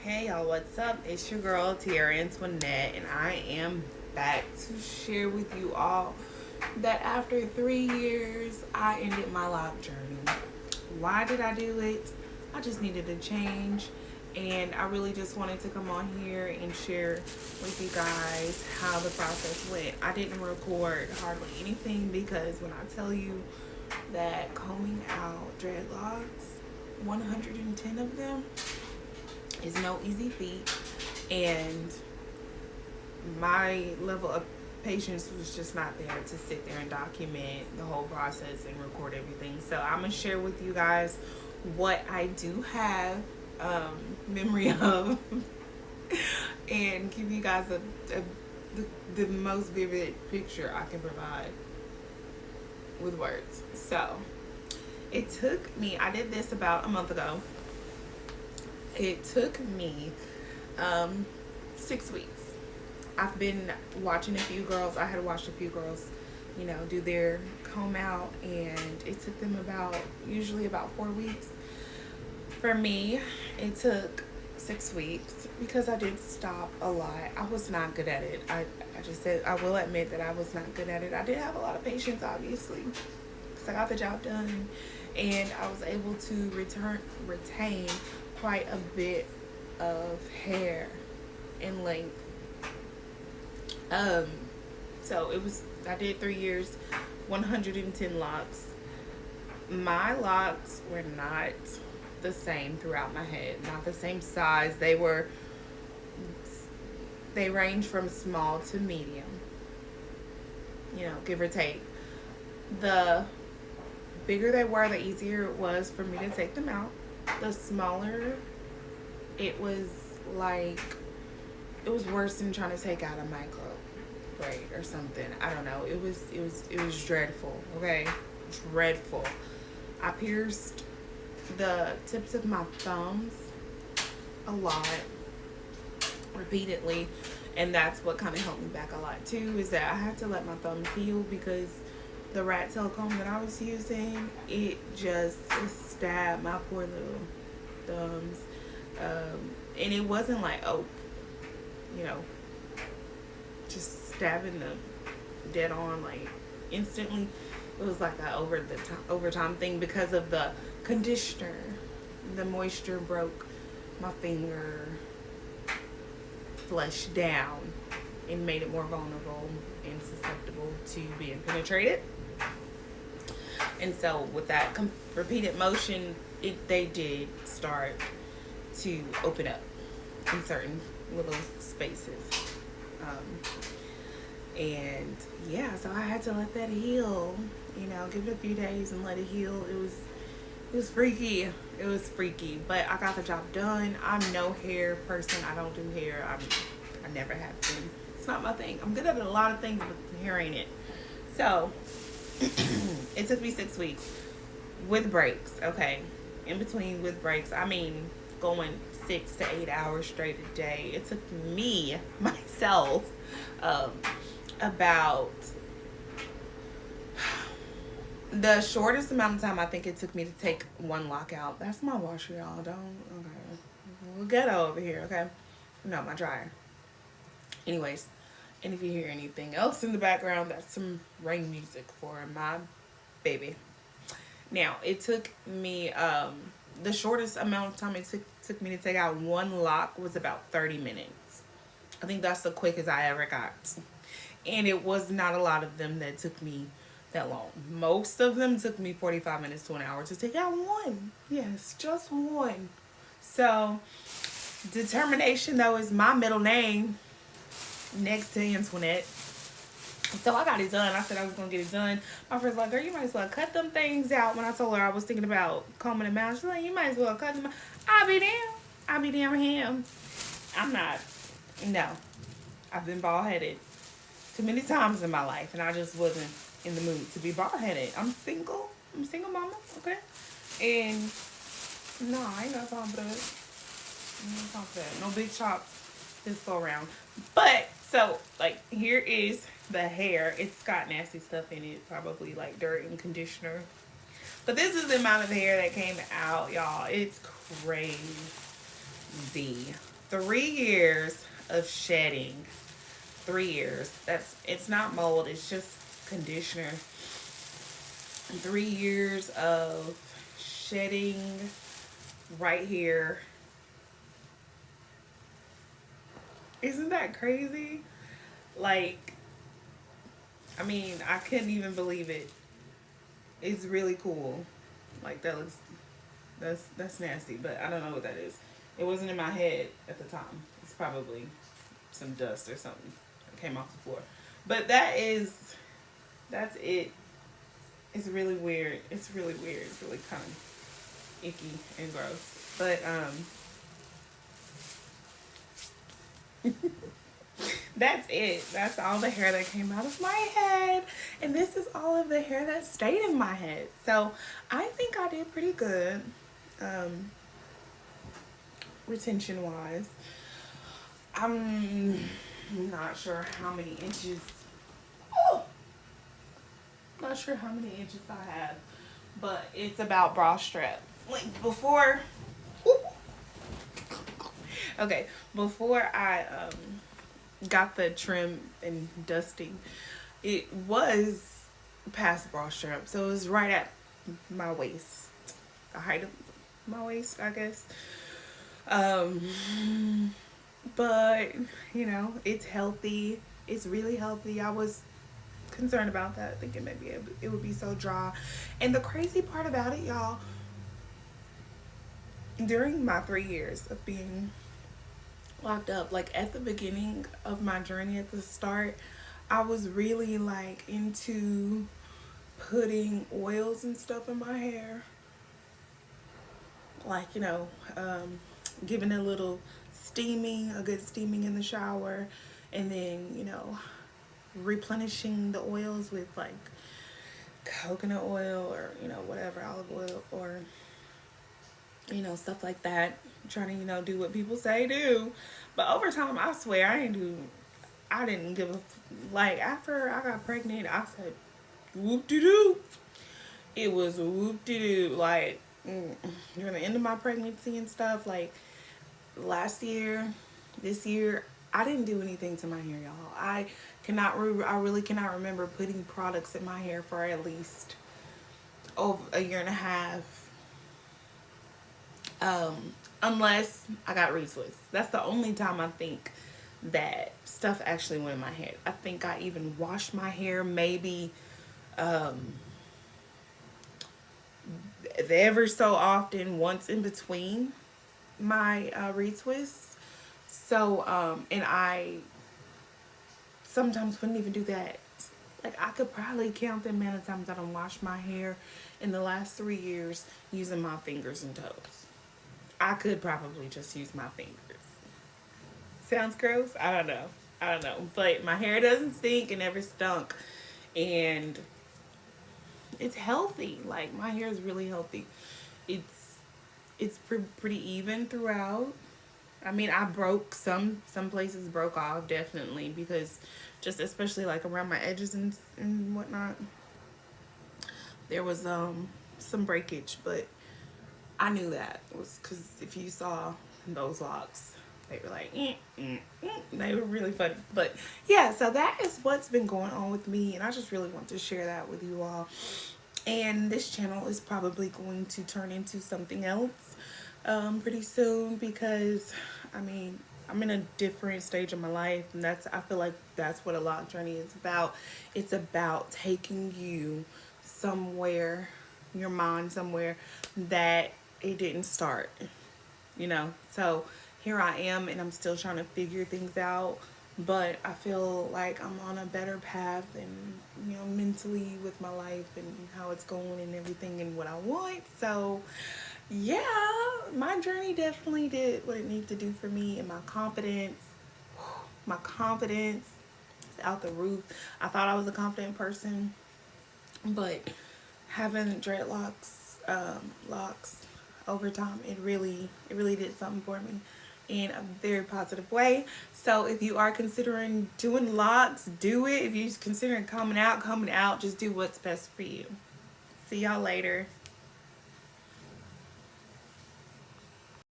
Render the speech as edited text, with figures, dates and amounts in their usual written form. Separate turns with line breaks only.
Hey y'all, what's up? It's your girl Tiara Antoinette, and I am back to share with you all that after 3 years, I ended my lock journey. Why did I do it? I just needed a change, and I really just wanted to come on here and share with you guys how the process went. I didn't record hardly anything because when I tell you that combing out dreadlocks, 110 of them, is no easy feat, and my level of patience was just not there to sit there and document the whole process and record everything. So I'm gonna share with you guys what I do have memory of and give you guys the most vivid picture I can provide with words. So it took me, I did this about a month ago. It took me 6 weeks. I've been watching a few girls. I had watched a few girls, do their comb out, and it took them usually about 4 weeks. For me, it took 6 weeks because I did stop a lot. I was not good at it. I just said, I will admit that I was not good at it. I did have a lot of patience, obviously, because I got the job done, and I was able to retain quite a bit of hair and length. So I did 3 years, 110 locks. My locks were not the same throughout my head, not the same size. They range from small to medium, give or take. The bigger they were, the easier it was for me to take them out. The smaller, it was worse than trying to take out a micro braid or something. I don't know. It was dreadful. Okay, dreadful. I pierced the tips of my thumbs a lot, repeatedly, and that's what kind of helped me back a lot too. Is that I had to let my thumbs heal because the rat tail comb that I was using, it just stabbed my poor little thumbs. And it wasn't like, just stabbing them dead on, like instantly. It was like a over time thing because of the conditioner. The moisture broke my finger flesh down and made it more vulnerable and susceptible to being penetrated. And so with that repeated motion, they did start to open up in certain little spaces. And yeah, so I had to let that heal, give it a few days and let it heal. It was freaky. It was freaky, but I got the job done. I'm no hair person. I don't do hair. I never have been. It's not my thing. I'm good at a lot of things, but hair ain't it. So it took me 6 weeks with breaks. Okay, in between with breaks, I mean going 6 to 8 hours straight a day. It took me myself about the shortest amount of time I think it took me to take one lock out. That's my washer, y'all. Okay, we'll ghetto over here. Okay, no, my dryer. Anyways, and if you hear anything else in the background, that's some rain music for my baby. Now, it took me the shortest amount of time it took me to take out one lock was about 30 minutes. I think that's the quickest I ever got. And it was not a lot of them that took me that long. Most of them took me 45 minutes to an hour to take out one. Yes, just one. So, determination, though, is my middle name next to Antoinette. So I got it done. I said I was going to get it done. My friend's like, girl, you might as well cut them things out. When I told her I was thinking about combing them out, she's like, you might as well cut them out. I'll be damn him. I'm not. No. I've been bald-headed too many times in my life, and I just wasn't in the mood to be bald-headed. I'm single. I'm a single mama, okay? And no, I ain't got time for that. No big chops this go around. But so here is the hair. It's got nasty stuff in it, probably like dirt and conditioner. But this is the amount of hair that came out, y'all. It's crazy. 3 years of shedding. 3 years. It's not mold, it's just conditioner. 3 years of shedding right here. Isn't that crazy? Like, I mean, I couldn't even believe it. It's really cool. Like that looks that's nasty, but I don't know what that is. It wasn't in my head at the time. It's probably some dust or something that came off the floor. But that's it. It's really weird. It's really weird. It's really kind of icky and gross. But that's it. That's all the hair that came out of my head. And this is all of the hair that stayed in my head. So I think I did pretty good, retention wise. I'm not sure how many inches. Oh, not sure how many inches I have, but it's about bra strap. Like before, okay, before I got the trim and dusting, it was past bra strap, so it was right at my waist, the height of my waist, I guess. But you know, it's healthy. It's really healthy. I was concerned about that, thinking maybe it would be so dry. And the crazy part about it, y'all, during my 3 years of being locked up, like at the beginning of my journey at the start, I was really like into putting oils and stuff in my hair, like, you know, giving it a little steaming, a good steaming in the shower, and then, you know, replenishing the oils with like coconut oil or, you know, whatever, olive oil, or, you know, stuff like that. Trying to, you know, do what people say do. But over time, I swear, I didn't give a, like, after I got pregnant, I said, whoop-de-doo. It was whoop-de-doo. Like, during the end of my pregnancy and stuff, like, last year, this year, I didn't do anything to my hair, y'all. I really cannot remember putting products in my hair for at least over a year and a half. Unless I got retwists. That's the only time I think that stuff actually went in my head. I think I even washed my hair maybe ever so often, once in between my retwists. So and I sometimes wouldn't even do that. Like, I could probably count the amount of times I don't wash my hair in the last 3 years using my fingers and toes. I could probably just use my fingers. Sounds gross? I don't know. But my hair doesn't stink and never stunk. And it's healthy. Like, my hair is really healthy. It's pretty even throughout. I mean, I broke some places broke off, definitely, because just especially like around my edges and whatnot, there was some breakage. But I knew that it was because if you saw those locks, they were like, they were really funny. But yeah, so that is what's been going on with me, and I just really want to share that with you all. And this channel is probably going to turn into something else pretty soon, because I mean, I'm in a different stage of my life, and I feel like that's what a lock journey is about. It's about taking you somewhere, your mind somewhere that it didn't start, you know. So here I am, and I'm still trying to figure things out, but I feel like I'm on a better path, and, you know, mentally with my life and how it's going and everything and what I want. So yeah, my journey definitely did what it needed to do for me, and my confidence is out the roof. I thought I was a confident person, but having dreadlocks, locks over time, it really did something for me in a very positive way. So if you are considering doing locks, do it. If you're considering coming out, just do what's best for you. See y'all later.